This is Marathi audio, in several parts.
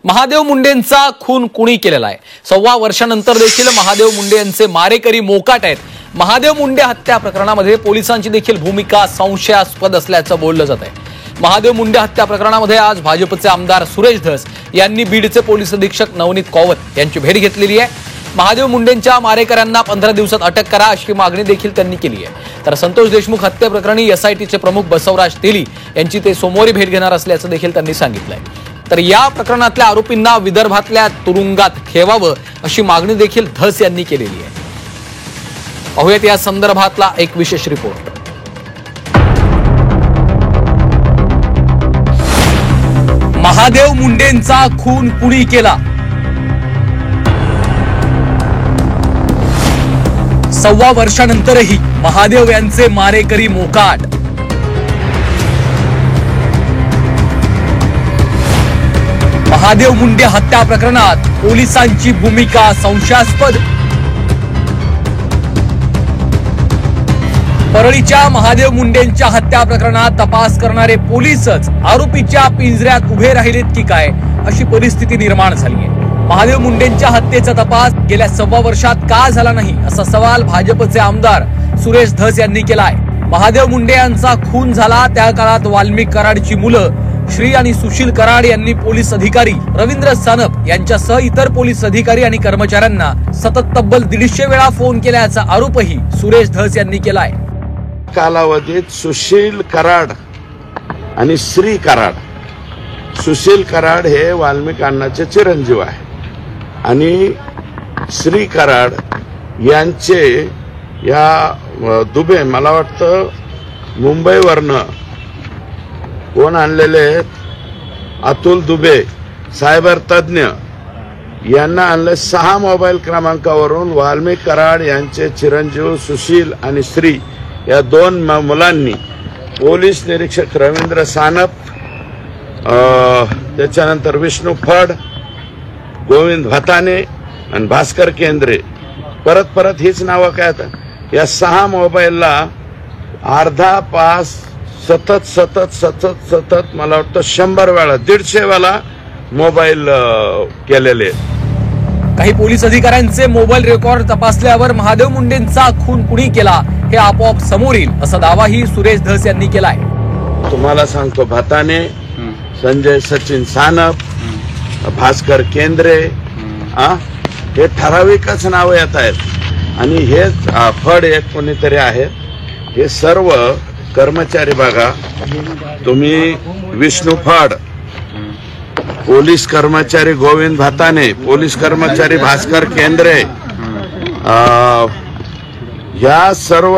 महादेव मुंडेंचा खून कुणी केलेला आहे? 1.25 वर्षानंतर देखील महादेव मुंडे यांचे मारेकरी मोकाट आहेत। महादेव मुंडे हत्या प्रकरणामध्ये पोलिसांची देखील भूमिका संशयास्पद असल्याचं बोललं जात आहे। महादेव मुंडे हत्या प्रकरणामध्ये आज भाजपचे आमदार सुरेश धस यांनी बीडचे पोलीस अधीक्षक नवनीत कौवत यांची भेट घेतलेली आहे। महादेव मुंडेंच्या मारेकऱ्यांना 15 दिवसात अटक करा अशी मागणी देखील त्यांनी केली आहे। तर संतोष देशमुख हत्या प्रकरणी एसआयटीचे प्रमुख बसवराज तेली यांची ते सोमवारी भेट घेणार असल्याचं देखील त्यांनी सांगितलंय। तर या प्रकरणातल्या आरोपींना विदर्भातल्या तुरुंगात ठेवावं अशी मागणी देखील धस यांनी केलेली आहे। पाहूयात या संदर्भातला एक विशेष रिपोर्ट। महादेव मुंडेंचा खून कुणी केला? 1.25 वर्षानंतरही महादेव यांचे मारेकरी मोकाट। महादेव मुंडे हत्या प्रकरणात पोलिसांची भूमिका संशयास्पद। परळीच्या महादेव मुंडेंच्या हत्या प्रकरणात तपास करणारे पोलीसच आरोपीच्या पिंजऱ्यात उभे राहिलेत की काय अशी परिस्थिती निर्माण झाली आहे। महादेव मुंडेंच्या हत्येचा तपास गेल्या 1.25 वर्षात का झाला नाही असा सवाल भाजपचे आमदार सुरेश धस यांनी केला आहे। महादेव मुंडे यांचा खून झाला त्या काळात वाल्मिक कराडची मुलं श्री आणि सुशील कराड यांनी पोलीस अधिकारी रवींद्र सानप यांच्यासह इतर पोलीस अधिकारी आणि कर्मचाऱ्यांना सतत तब्बल 150 वेळा फोन केल्याचा आरोपही सुरेश धस यांनी केला आहे। कालावधीत सुशील कराड आणि श्री कराड, सुशील कराड हे वाल्मिक अण्णाचे चिरंजीव आहे आणि श्री कराड यांचे या दुबे मला वाटतं मुंबईवरनं कोण आणलेले अतुल दुबे सायबर तज्ञ यांना आणले 6 मोबाईल क्रमांकावरून वाल्मिक कराड यांचे चिरंजीव सुशील आणि श्री या 2 मुलांनी पोलीस निरीक्षक रवींद्र सानप, त्याच्यानंतर विष्णू फड, गोविंद भताने आणि भास्कर केंद्रे, परत हीच नावं काय या 6 मोबाईलला अर्धा पास सतत मला वाटतं 100 वेळा 150 वेळा मोबाईल केलेले। काही पोलीस अधिकाऱ्यांचे मोबाईल रेकॉर्ड तपासल्यावर महादेव मुंडेंचा खून कुणी केला हे आपोआप समोर येईल असा दावाही सुरेश धस यांनी केलाय। तुम्हाला सांगतो, भताने, संजय सचिन सानप, भास्कर केंद्रे हे ठराविकच नाव येत आहेत आणि हे फड एक कोणीतरी आहेत। हे सर्व कर्मचारी बघा तुम्ही, विष्णू फड, पोलीस कर्मचारी गोविंद भाताने, पोलीस कर्मचारी भास्कर केंद्रे, ह्या सर्व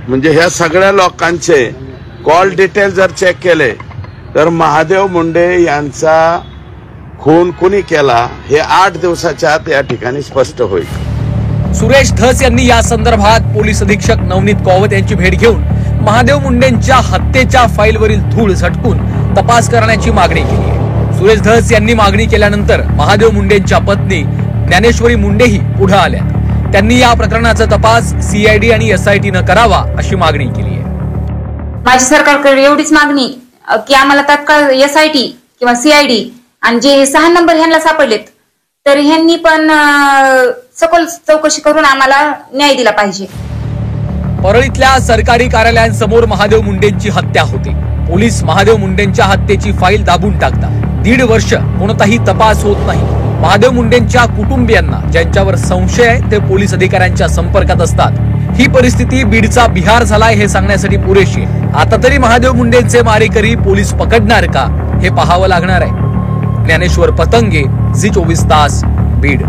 म्हणजे ह्या सगळ्या लोकांचे कॉल डिटेल जर चेक केले तर महादेव मुंडे यांचा खून कुणी केला हे 8 दिवसाच्या आत या ठिकाणी स्पष्ट होईल। सुरेश धस यांनी या संदर्भात पोलीस अधीक्षक नवनीत कौवत यांची भेट घेऊन महादेव मुंडेंच्या हत्येच्या फाईलवरील धूळ झटकून तपास करण्याची मागणी केली आहे। सुरेश धस यांनी मागणी केल्यानंतर महादेव मुंडेंच्या पत्नी ज्ञानेश्वरी मुंडेही पुढे आल्या। त्यांनी या प्रकरणाचा तपास सीआयडी आणि एसआयटीनं करावा अशी मागणी केली आहे। माझी सरकारकडे एवढीच मागणी की आम्हाला तात्काळ एसआयटी किंवा सीआयडी आणि जे 6 नंबर ह्यांना सापडलेत तर ह्यांनी पण सखोल चौकशी करून आम्हाला न्याय दिला पाहिजे। परळीतल्या सरकारी कार्यालयांसमोर महादेव मुंडेंची हत्या होती। पोलीस महादेव मुंडेंच्या हत्येची फाईल दाबून टाकतात। 1.5 वर्ष कोणताही तपास होत नाही। महादेव मुंडेंच्या कुटुंबियांना ज्यांच्यावर संशय आहे ते पोलीस अधिकाऱ्यांच्या संपर्कात असतात। ही परिस्थिती बीडचा बिहार झालाय हे सांगण्यासाठी पुरेशी आहे। आता तरी महादेव मुंडेंचे मारेकरी पोलीस पकडणार का हे पाहावं लागणार आहे। ज्ञानेश्वर पतंगे, झी 24 तास, बीड।